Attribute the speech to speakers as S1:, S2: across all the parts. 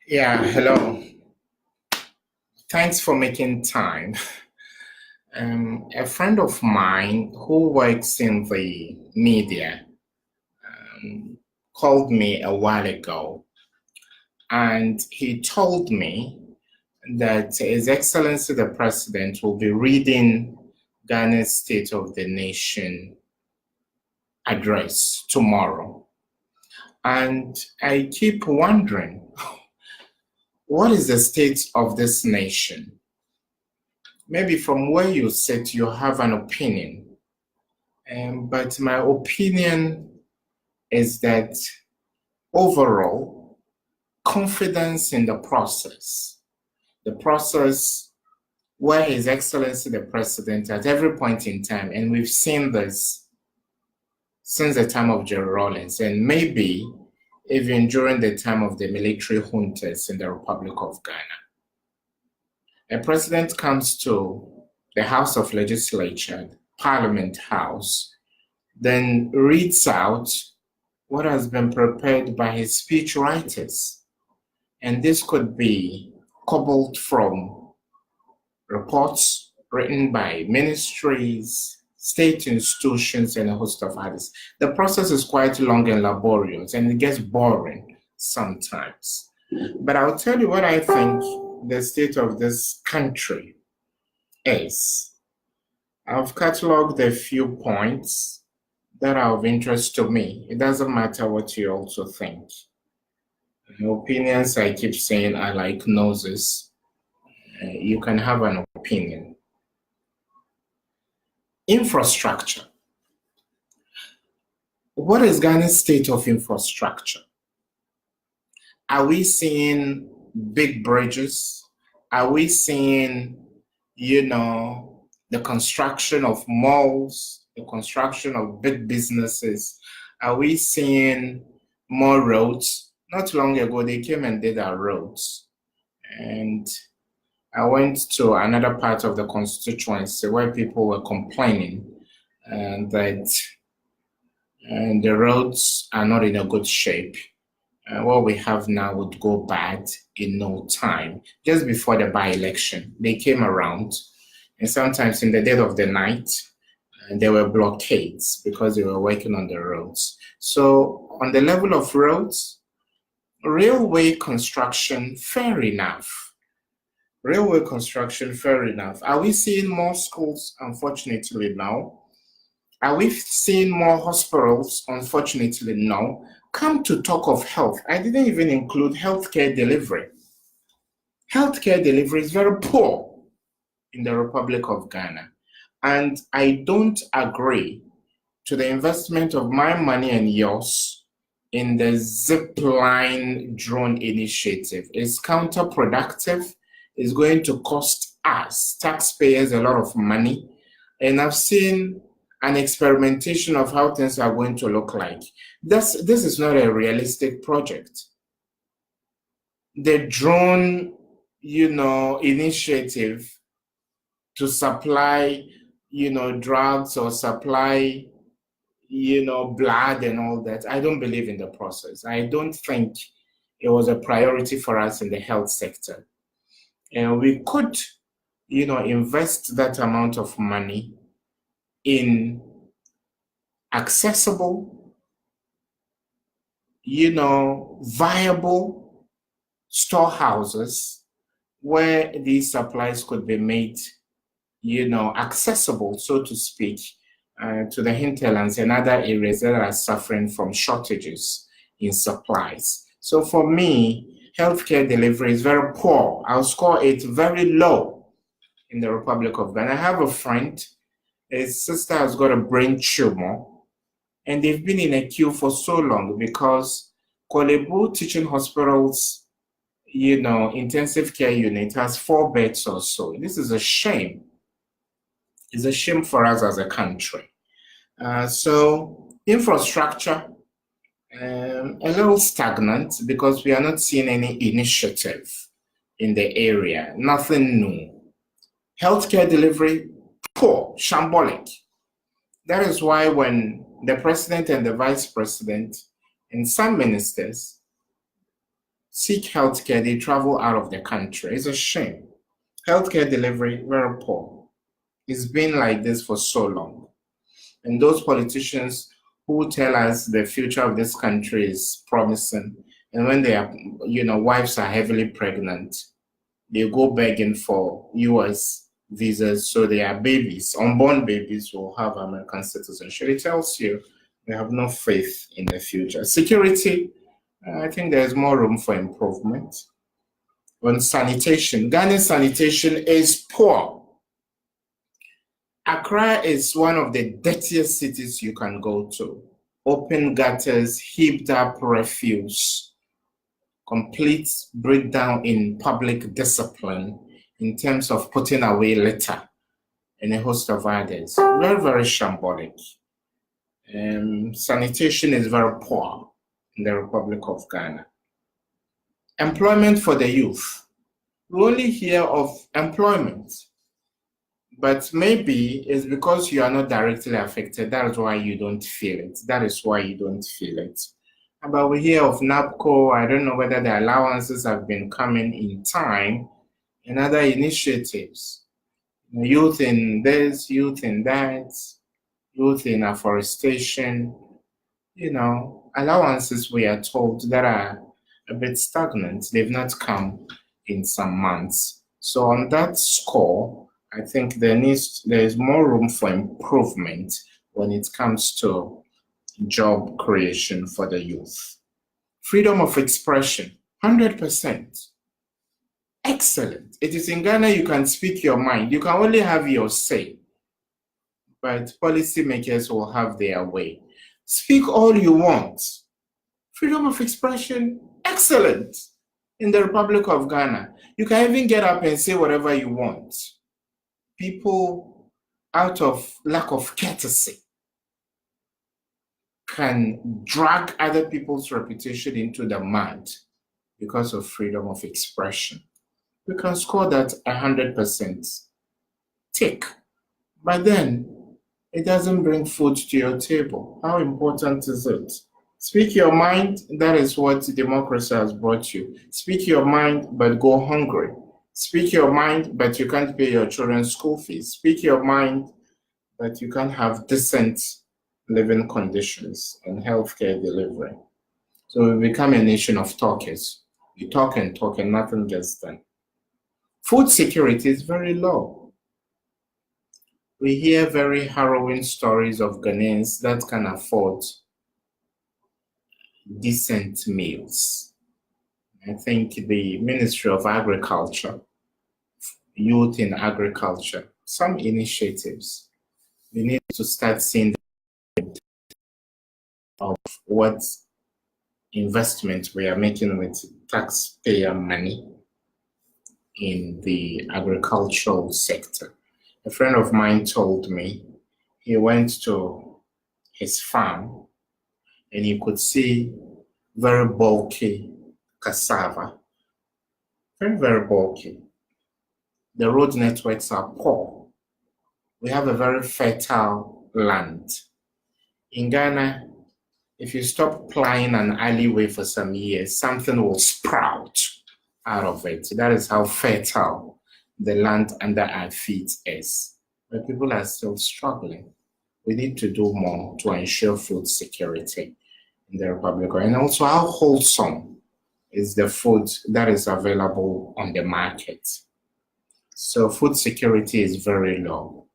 S1: Yeah, hello. Thanks for making time. A friend of mine who works in the media um, called me a while ago, and he told me that His Excellency the President will be reading Ghana's State of the Nation address tomorrow. And I keep wondering, what is the state of this nation? Maybe from where you sit, you have an opinion. But my opinion is that overall, confidence in the process where His Excellency the President at every point in time, and we've seen this since the time of Jerry Rawlings, and maybe even during the time of the military juntas in the Republic of Ghana. A president comes to the House of Legislature, Parliament House, then reads out what has been prepared by his speech writers. And this could be cobbled from reports written by ministries, state institutions, and a host of others. The process is quite long and laborious, and it gets boring sometimes. But I'll tell you what I think the state of this country is. I've cataloged a few points that are of interest to me. It doesn't matter what you also think. Opinions, I keep saying, are like noses. You can have an opinion. Infrastructure. What is Ghana's state of infrastructure? Are we seeing big bridges? Are we seeing, the construction of malls, the construction of big businesses? Are we seeing more roads? Not long ago, they came and did our roads. And I went to another part of the constituency where people were complaining that the roads are not in a good shape. What we have now would go bad in no time. Just before the by-election, they came around, and sometimes in the dead of the night, there were blockades because they were working on the roads. So on the level of roads, railway construction, fair enough. Railway construction, fair enough. Are we seeing more schools? Unfortunately, no. Are we seeing more hospitals? Unfortunately, no. Come to talk of health, I didn't even include healthcare delivery. Healthcare delivery is very poor in the Republic of Ghana. And I don't agree to the investment of my money and yours in the zipline drone initiative. It's counterproductive. It's going to cost us, taxpayers, a lot of money. And I've seen an experimentation of how things are going to look like. This is not a realistic project. The drone, initiative to supply, drugs or supply, blood and all that, I don't believe in the process. I don't think it was a priority for us in the health sector. And we could, invest that amount of money in accessible, viable storehouses where these supplies could be made, accessible, so to speak, to the hinterlands and other areas that are suffering from shortages in supplies. So for me, healthcare delivery is very poor. I'll score it very low in the Republic of Ghana. I have a friend, his sister has got a brain tumor, and they've been in a queue for so long because Kolebu Teaching Hospital's, intensive care unit has 4 beds or so. This is a shame. It's a shame for us as a country. So infrastructure, a little stagnant because we are not seeing any initiative in the area, nothing new. Healthcare delivery, poor, shambolic. That is why when the president and the vice president and some ministers seek healthcare, they travel out of the country. It's a shame. Healthcare delivery, very poor. It's been like this for so long. And those politicians who tell us the future of this country is promising, and when their wives are heavily pregnant, they go begging for US visas so their babies, unborn babies, will have American citizenship. It tells you they have no faith in the future. Security, I think there's more room for improvement. On sanitation, Ghana's sanitation is poor. Accra is one of the dirtiest cities you can go to. Open gutters, heaped up refuse, complete breakdown in public discipline in terms of putting away litter, and a host of others. Very, very shambolic. Sanitation is very poor in the Republic of Ghana. Employment for the youth. We only hear of employment, but maybe it's because you are not directly affected. That is why you don't feel it. That is why you don't feel it. But we hear of NAPCO. I don't know whether the allowances have been coming in time, and other initiatives. Youth in this, youth in that, youth in afforestation. Allowances, we are told, that are a bit stagnant. They've not come in some months. So on that score, I think there is more room for improvement when it comes to job creation for the youth. Freedom of expression, 100%. Excellent. It is in Ghana you can speak your mind. You can only have your say, but policymakers will have their way. Speak all you want. Freedom of expression, excellent. In the Republic of Ghana, you can even get up and say whatever you want. People, out of lack of courtesy, can drag other people's reputation into the mud because of freedom of expression. We can score that 100% tick, but then it doesn't bring food to your table. How important is it? Speak your mind, that is what democracy has brought you. Speak your mind, but go hungry. Speak your mind, but you can't pay your children's school fees. Speak your mind, but you can't have decent living conditions and healthcare delivery. So we become a nation of talkers. You talk and talk and nothing gets done. Food security is very low. We hear very harrowing stories of Ghanaians that can afford decent meals. I think the Ministry of Agriculture, Youth in Agriculture, some initiatives, we need to start seeing of what investment we are making with taxpayer money in the agricultural sector. A friend of mine told me he went to his farm and you could see very bulky cassava, very, very bulky. The road networks are poor. We have a very fertile land. In Ghana, if you stop plying an alleyway for some years, something will sprout out of it. That is how fertile the land under our feet is. But people are still struggling. We need to do more to ensure food security in the Republic. And also, how wholesome is the food that is available on the market? So food security is very low.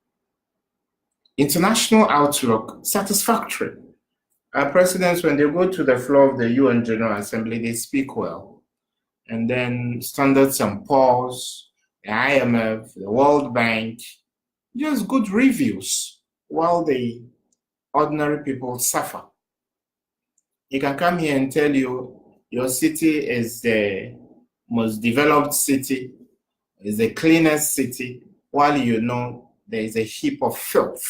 S1: International outlook, satisfactory. Our presidents, when they go to the floor of the UN General Assembly, they speak well. And then Standard & Poor's, the IMF, the World Bank, just good reviews while the ordinary people suffer. You can come here and tell you your city is the most developed city, is the cleanest city, while you know there is a heap of filth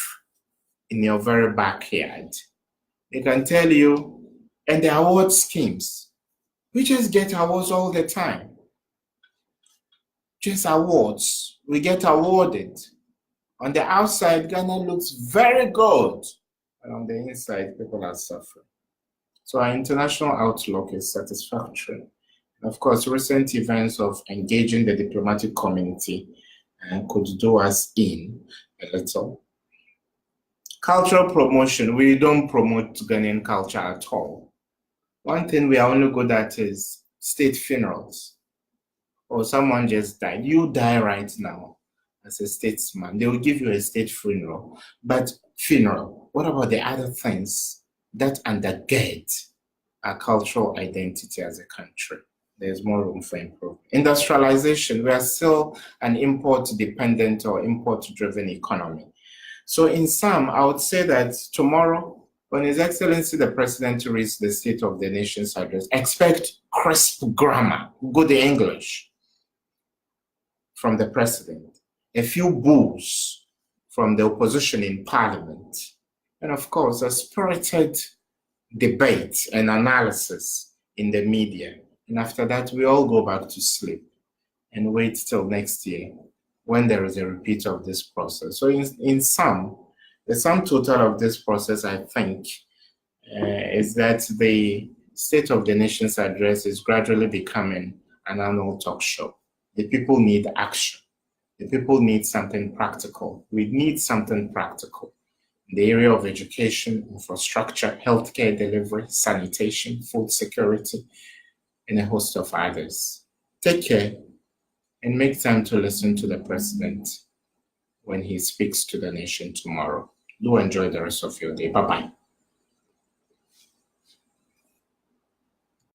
S1: in your very backyard. They can tell you, and the award schemes, we just get awards all the time. Just awards, we get awarded. On the outside, Ghana looks very good, and on the inside, people are suffering. So our international outlook is satisfactory. Of course, recent events of engaging the diplomatic community could do us in a little. Cultural promotion, we don't promote Ghanaian culture at all. One thing we are only good at is state funerals. Or someone just died. You die right now as a statesman. They will give you a state funeral. But funeral, what about the other things that undergird our cultural identity as a country? There's more room for improvement. Industrialization, we are still an import-dependent or import-driven economy. So in sum, I would say that tomorrow, when His Excellency the President reads the State of the Nation's address, expect crisp grammar, good English from the President, a few boos from the opposition in Parliament, and of course, a spirited debate and analysis in the media. And after that, we all go back to sleep and wait till next year when there is a repeat of this process. So in sum, the sum total of this process, I think, is that the State of the Nation's address is gradually becoming an annual talk show. The people need action. The people need something practical. We need something practical in the area of education, infrastructure, healthcare delivery, sanitation, food security, and a host of others. Take care and make time to listen to the President when he speaks to the nation tomorrow. Do enjoy the rest of your day. Bye-bye.